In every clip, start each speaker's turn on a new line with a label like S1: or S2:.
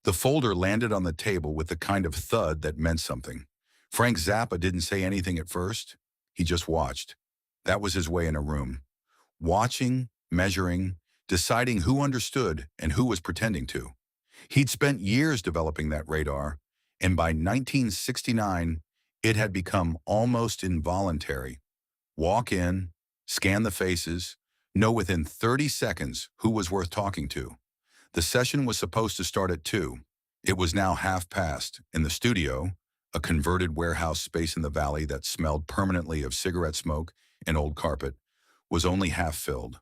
S1: The folder landed on the table with the kind of thud that meant something. Frank Zappa didn't say anything at first. He just watched. That was his way in a room. Watching, measuring, deciding who understood and who was pretending to. He'd spent years developing that radar, and by 1969, it had become almost involuntary. Walk in, scan the faces, know within 30 seconds who was worth talking to. The session was supposed to start at 2. It was now half past. In the studio, a converted warehouse space in the valley that smelled permanently of cigarette smoke and old carpet, was only half filled.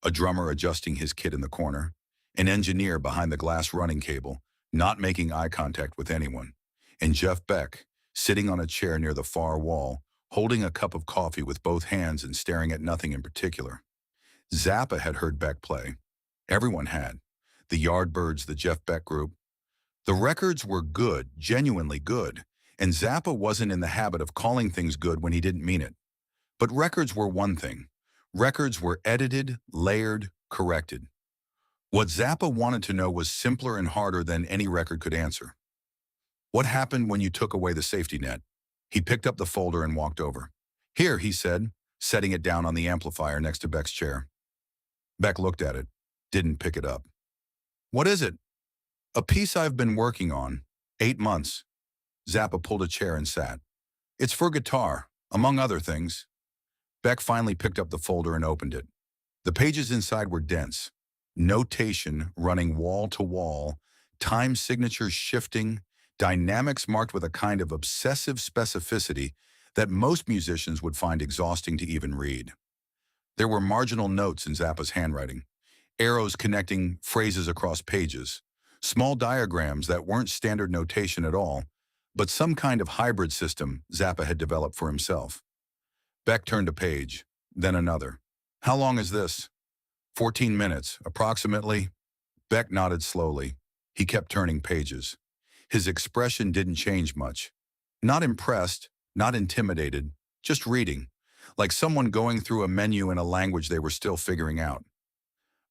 S1: A drummer adjusting his kit in the corner, an engineer behind the glass running cable, not making eye contact with anyone, and Jeff Beck, sitting on a chair near the far wall, holding a cup of coffee with both hands and staring at nothing in particular. Zappa had heard Beck play. Everyone had. The Yardbirds, the Jeff Beck group. The records were good, genuinely good, and Zappa wasn't in the habit of calling things good when he didn't mean it. But records were one thing. Records were edited, layered, corrected. What Zappa wanted to know was simpler and harder than any record could answer. What happened when you took away the safety net? He picked up the folder and walked over. Here, he said, setting it down on the amplifier next to Beck's chair. Beck looked at it, didn't pick it up. What is it? A piece I've been working on. 8 months. Zappa pulled a chair and sat. It's for guitar, among other things. Beck finally picked up the folder and opened it. The pages inside were dense. Notation running wall to wall, time signatures shifting, dynamics marked with a kind of obsessive specificity that most musicians would find exhausting to even read. There were marginal notes in Zappa's handwriting, arrows connecting phrases across pages, small diagrams that weren't standard notation at all, but some kind of hybrid system Zappa had developed for himself. Beck turned a page, then another. How long is this? 14 minutes, approximately. Beck nodded slowly. He kept turning pages. His expression didn't change much. Not impressed, not intimidated, just reading, like someone going through a menu in a language they were still figuring out.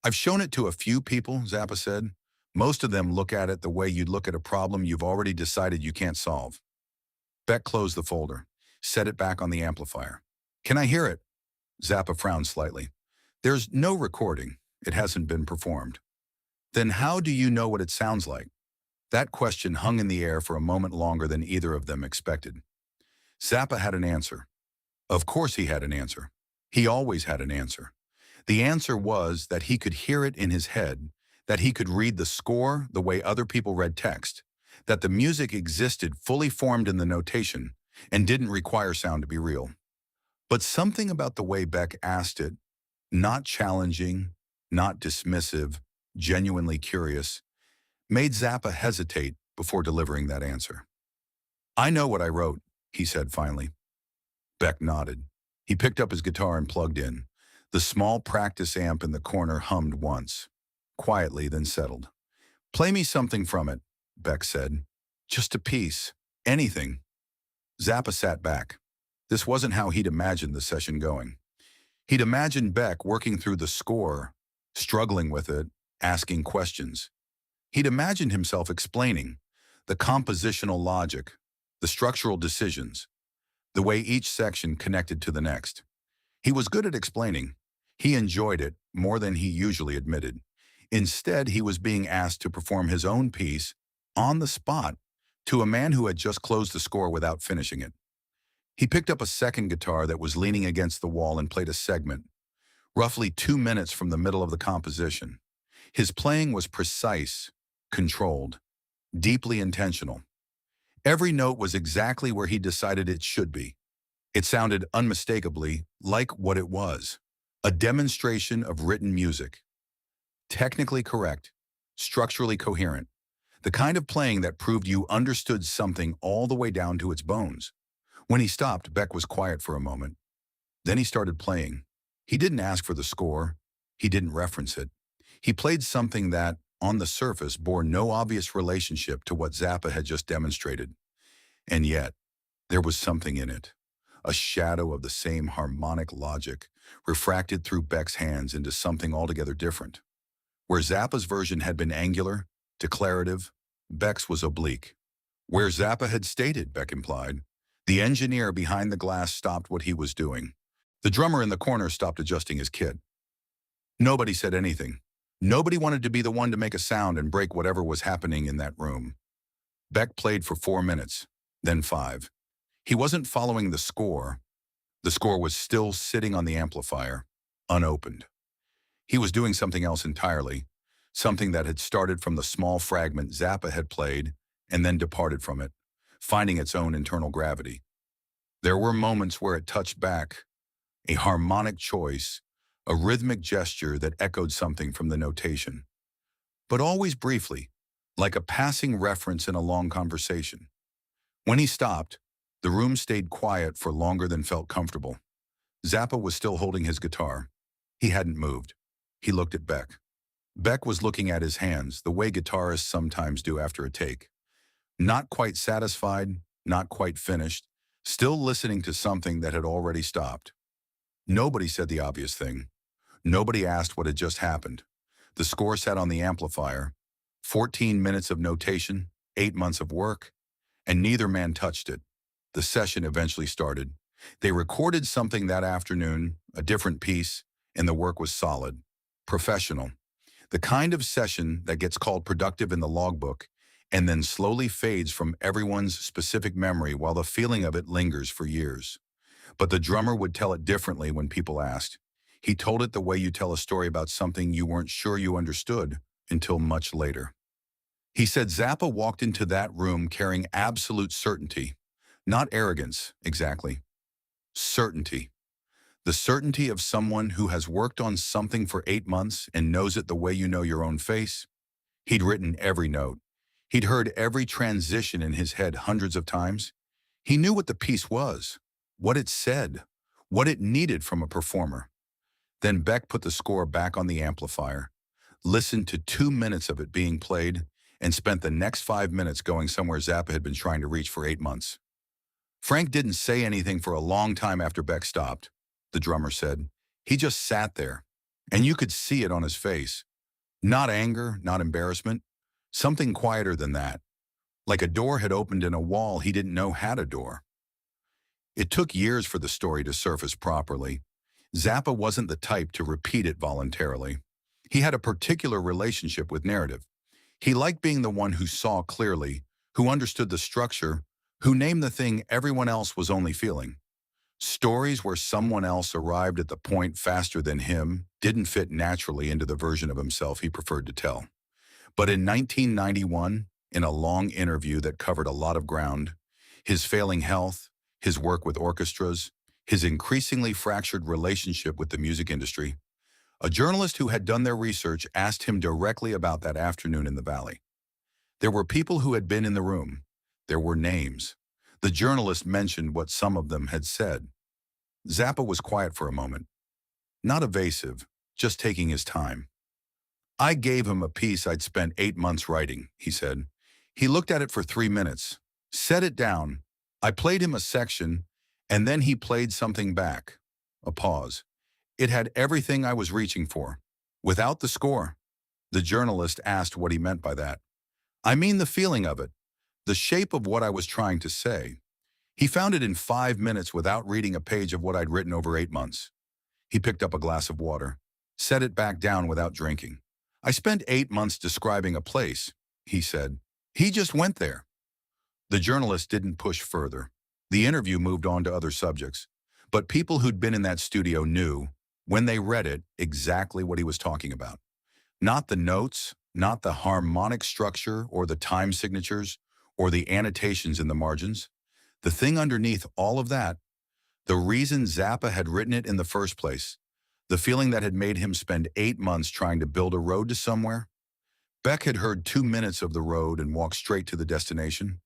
S1: I've shown it to a few people, Zappa said. Most of them look at it the way you'd look at a problem you've already decided you can't solve. Beck closed the folder, set it back on the amplifier. Can I hear it? Zappa frowned slightly. There's no recording. It hasn't been performed. Then how do you know what it sounds like? That question hung in the air for a moment longer than either of them expected. Zappa had an answer. Of course he had an answer. He always had an answer. The answer was that he could hear it in his head, that he could read the score the way other people read text, that the music existed fully formed in the notation and didn't require sound to be real. But something about the way Beck asked it, not challenging, not dismissive, genuinely curious, made Zappa hesitate before delivering that answer. I know what I wrote, he said finally. Beck nodded. He picked up his guitar and plugged in. The small practice amp in the corner hummed once, quietly then settled. Play me something from it, Beck said. Just a piece. Anything. Zappa sat back. This wasn't how he'd imagined the session going. He'd imagined Beck working through the score, struggling with it, asking questions. He'd imagined himself explaining the compositional logic, the structural decisions, the way each section connected to the next. He was good at explaining. He enjoyed it more than he usually admitted. Instead, he was being asked to perform his own piece on the spot to a man who had just closed the score without finishing it. He picked up a second guitar that was leaning against the wall and played a segment, roughly 2 minutes from the middle of the composition. His playing was precise, controlled, deeply intentional. Every note was exactly where he decided it should be. It sounded unmistakably like what it was, a demonstration of written music. Technically correct, structurally coherent, the kind of playing that proved you understood something all the way down to its bones. When he stopped, Beck was quiet for a moment. Then he started playing. He didn't ask for the score. He didn't reference it. He played something that, on the surface, bore no obvious relationship to what Zappa had just demonstrated. And yet, there was something in it. A shadow of the same harmonic logic, refracted through Beck's hands into something altogether different. Where Zappa's version had been angular, declarative, Beck's was oblique. Where Zappa had stated, Beck implied. The engineer behind the glass stopped what he was doing. The drummer in the corner stopped adjusting his kit. Nobody said anything. Nobody wanted to be the one to make a sound and break whatever was happening in that room. Beck played for 4 minutes, then 5. He wasn't following the score. The score was still sitting on the amplifier, unopened. He was doing something else entirely, something that had started from the small fragment Zappa had played and then departed from it, finding its own internal gravity. There were moments where it touched back, a harmonic choice, a rhythmic gesture that echoed something from the notation. But always briefly, like a passing reference in a long conversation. When he stopped, the room stayed quiet for longer than felt comfortable. Zappa was still holding his guitar. He hadn't moved. He looked at Beck. Beck was looking at his hands, the way guitarists sometimes do after a take. Not quite satisfied, not quite finished, still listening to something that had already stopped. Nobody said the obvious thing. Nobody asked what had just happened. The score sat on the amplifier. 14 minutes of notation, 8 months of work, and neither man touched it. The session eventually started. They recorded something that afternoon, a different piece, and the work was solid, professional. The kind of session that gets called productive in the logbook and then slowly fades from everyone's specific memory while the feeling of it lingers for years. But the drummer would tell it differently when people asked. He told it the way you tell a story about something you weren't sure you understood until much later. He said Zappa walked into that room carrying absolute certainty, not arrogance, exactly. Certainty. The certainty of someone who has worked on something for 8 months and knows it the way you know your own face. He'd written every note. He'd heard every transition in his head hundreds of times. He knew what the piece was, what it said, what it needed from a performer. Then Beck put the score back on the amplifier, listened to 2 minutes of it being played, and spent the next 5 minutes going somewhere Zappa had been trying to reach for 8 months. Frank didn't say anything for a long time after Beck stopped, the drummer said. He just sat there, and you could see it on his face. Not anger, not embarrassment, something quieter than that, like a door had opened in a wall he didn't know had a door. It took years for the story to surface properly. Zappa wasn't the type to repeat it voluntarily. He had a particular relationship with narrative. He liked being the one who saw clearly, who understood the structure, who named the thing everyone else was only feeling. Stories where someone else arrived at the point faster than him didn't fit naturally into the version of himself he preferred to tell. But in 1991, in a long interview that covered a lot of ground, his failing health, his work with orchestras, his increasingly fractured relationship with the music industry, a journalist who had done their research asked him directly about that afternoon in the Valley. There were people who had been in the room. There were names. The journalist mentioned what some of them had said. Zappa was quiet for a moment. Not evasive, just taking his time. I gave him a piece I'd spent 8 months writing, he said. He looked at it for 3 minutes, set it down. I played him a section, and then he played something back. A pause. It had everything I was reaching for. Without the score. The journalist asked what he meant by that. I mean the feeling of it, the shape of what I was trying to say. He found it in 5 minutes without reading a page of what I'd written over 8 months. He picked up a glass of water, set it back down without drinking. I spent 8 months describing a place, he said. He just went there. The journalist didn't push further. The interview moved on to other subjects. But people who'd been in that studio knew, when they read it, exactly what he was talking about. Not the notes, not the harmonic structure or the time signatures or the annotations in the margins. The thing underneath all of that, the reason Zappa had written it in the first place, the feeling that had made him spend 8 months trying to build a road to somewhere. Beck had heard 2 minutes of the road and walked straight to the destination.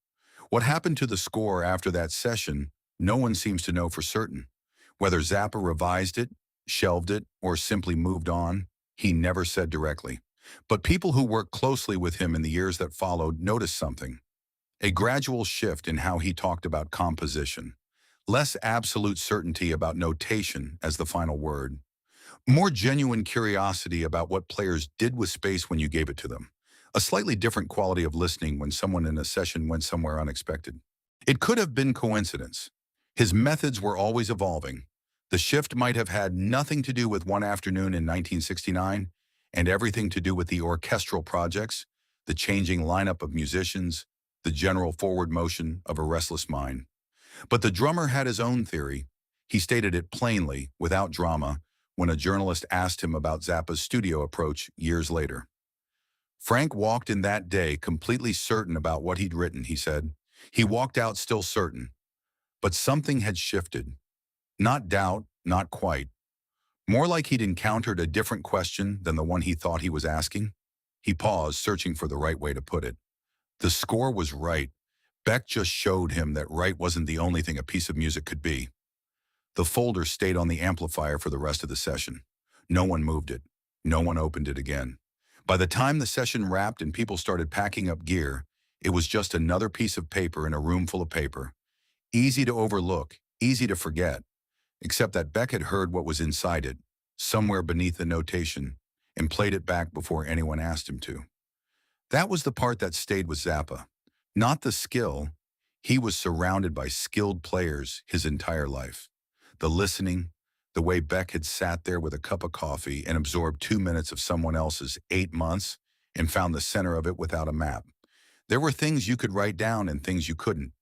S1: What happened to the score after that session, no one seems to know for certain. Whether Zappa revised it, shelved it, or simply moved on, he never said directly. But people who worked closely with him in the years that followed noticed something. A gradual shift in how he talked about composition. Less absolute certainty about notation as the final word. More genuine curiosity about what players did with space when you gave it to them. A slightly different quality of listening when someone in a session went somewhere unexpected. It could have been coincidence. His methods were always evolving. The shift might have had nothing to do with one afternoon in 1969 and everything to do with the orchestral projects, the changing lineup of musicians, the general forward motion of a restless mind. But the drummer had his own theory. He stated it plainly, without drama, when a journalist asked him about Zappa's studio approach years later. Frank walked in that day completely certain about what he'd written, he said. He walked out still certain. But something had shifted. Not doubt, not quite. More like he'd encountered a different question than the one he thought he was asking. He paused, searching for the right way to put it. The score was right. Beck just showed him that right wasn't the only thing a piece of music could be. The folder stayed on the amplifier for the rest of the session. No one moved it. No one opened it again. By the time the session wrapped and people started packing up gear, it was just another piece of paper in a room full of paper. Easy to overlook, easy to forget, except that Beck had heard what was inside it, somewhere beneath the notation, and played it back before anyone asked him to. That was the part that stayed with Zappa. Not the skill. He was surrounded by skilled players his entire life. The listening, the way Beck had sat there with a cup of coffee and absorbed 2 minutes of someone else's 8 months and found the center of it without a map. There were things you could write down and things you couldn't.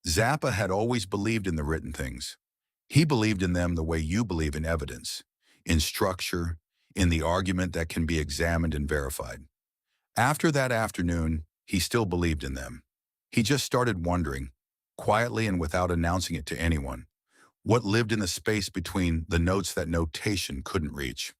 S1: Zappa had always believed in the written things. He believed in them the way you believe in evidence, in structure, in the argument that can be examined and verified. After that afternoon, he still believed in them. He just started wondering, quietly and without announcing it to anyone, what lived in the space between the notes that notation couldn't reach.